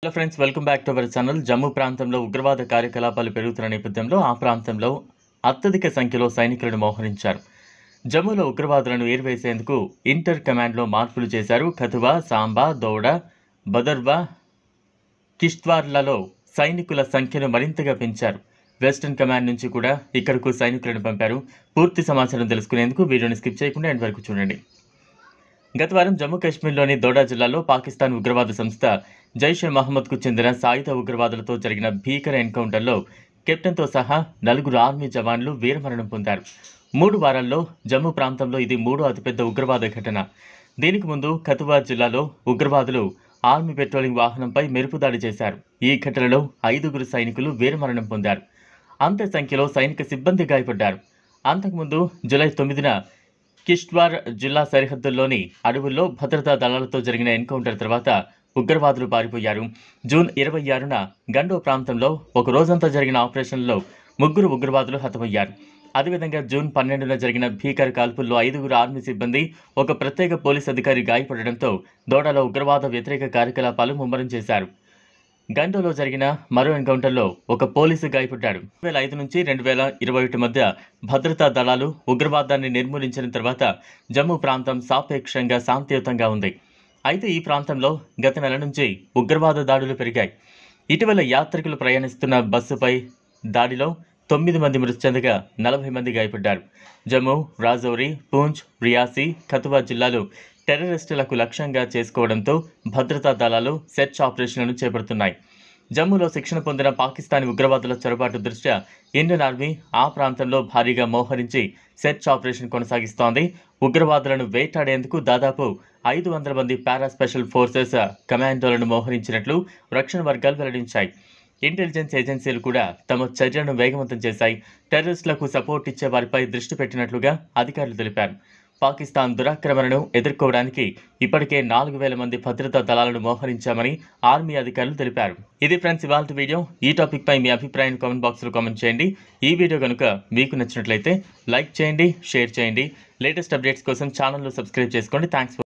Hello friends, welcome back to our channel. Jammu ప్రాంతంలో ఉగ్రవాద కార్యకలాపాలు పెరుగుతున్న నేపథ్యంలో ఆ ప్రాంతంలో అత్యధిక సంఖ్యలో సైనికులను మోహరించారు. జమ్మూలో ఉగ్రవాదులను ఏరివేసేందుకు ఇంటర్ కమాండ్లో మార్పులు చేశారు. కథువా, సాంబా, దౌడా, భదర్వా, కిష్త్వార్లలో సైనికుల సంఖ్యను మరింతగా పెంచారు. వెస్టర్న్ కమాండ్ నుంచి కూడా ఇక్కడకు సైనికులను పంపారు. పూర్తి సమాచారం తెలుసుకునేందుకు వీడియోని స్కిప్ చేయకుండా ఎండ్ వరకు చూడండి. గత వారం జమ్మూ కాశ్మీర్లోని దోడా జిల్లాలో పాకిస్తాన్ ఉగ్రవాద సంస్థ జైషే మహమ్మద్కు చెందిన సాయుధ ఉగ్రవాదులతో జరిగిన భీకర ఎన్కౌంటర్లో కెప్టెన్తో సహా 4 ఆర్మీ జవాన్లు వీరమరణం పొందారు. 3 వారాల్లో జమ్మూ ప్రాంతంలో ఇది 3వ అతిపెద్ద ఉగ్రవాద ఘటన. దీనికి ముందు కథువా జిల్లాలో ఉగ్రవాదులు ఆర్మీ పెట్రోలింగ్ వాహనంపై మెరుపు దాడి చేశారు. ఈ ఘటనలో 5 సైనికులు వీరమరణం పొందారు. అంతే సంఖ్యలో సైనిక సిబ్బంది గాయపడ్డారు. అంతకుముందు జూలై 9న కిష్త్వార్ జిల్లా సరిహద్దుల్లోని అడవుల్లో భద్రతా దళాలతో జరిగిన ఎన్కౌంటర్ తర్వాత ఉగ్రవాదులు పారిపోయారు. జూన్ 26న గండో ప్రాంతంలో ఒక రోజంతా జరిగిన ఆపరేషన్లో 3 ఉగ్రవాదులు హతమయ్యారు. అదేవిధంగా జూన్ 12న జరిగిన భీకర కాల్పుల్లో 5 ఆర్మీ సిబ్బంది, ఒక ప్రత్యేక పోలీస్ అధికారి గాయపడడంతో దోడాలో ఉగ్రవాద వ్యతిరేక కార్యకలాపాలు ముమ్మరం చేశారు. గండోలో జరిగిన మరో ఎన్కౌంటర్లో ఒక పోలీసు గాయపడ్డాడు. 2005 నుంచి 2021 మధ్య భద్రతా దళాలు ఉగ్రవాదాన్ని నిర్మూలించిన తర్వాత జమ్మూ ప్రాంతం సాపేక్షంగా శాంతియుతంగా ఉంది. అయితే ఈ ప్రాంతంలో గత నెల నుంచి ఉగ్రవాద దాడులు పెరిగాయి. ఇటీవల యాత్రికులు ప్రయాణిస్తున్న బస్సుపై దాడిలో 9 మంది మృతి చెందగా 40 మంది గాయపడ్డారు. జమ్మూ, రాజౌరి, పూంచ్, రియాసీ, కథువా జిల్లాలు టెర్రరిస్టులకు లక్ష్యంగా చేసుకోవడంతో భద్రతా దళాలు సెర్చ్ ఆపరేషన్లను చేపడుతున్నాయి. జమ్మూలో శిక్షణ పొందిన పాకిస్తానీ ఉగ్రవాదుల చొరబాటు దృష్ట్యా ఇండియన్ ఆర్మీ ఆ ప్రాంతంలో భారీగా మోహరించి సెర్చ్ ఆపరేషన్ కొనసాగిస్తోంది. ఉగ్రవాదులను వేటాడేందుకు దాదాపు 500 మంది పారా స్పెషల్ ఫోర్సెస్ కమాండోలను మోహరించినట్లు రక్షణ వర్గాలు వెల్లడించాయి. ఇంటెలిజెన్స్ ఏజెన్సీలు కూడా తమ చర్యలను వేగవంతం చేశాయి. టెర్రరిస్టులకు సపోర్ట్ ఇచ్చే వారిపై దృష్టి పెట్టినట్లుగా అధికారులు తెలిపారు. పాకిస్తాన్ దురాక్రమణను ఎదుర్కోవడానికి ఇప్పటికే 4000 మంది భద్రతా దళాలను మోహరించామని ఆర్మీ అధికారులు తెలిపారు. ఇది ఫ్రెండ్స్ ఇవాల్టి వీడియో. ఈ టాపిక్ పై మీ అభిప్రాయాన్ని కామెంట్ బాక్స్లో కామెంట్ చేయండి. ఈ వీడియో కనుక మీకు నచ్చినట్లయితే లైక్ చేయండి, షేర్ చేయండి. లేటెస్ట్ అప్డేట్స్ కోసం ఛానల్ను సబ్స్క్రైబ్ చేసుకోండి. థ్యాంక్స్.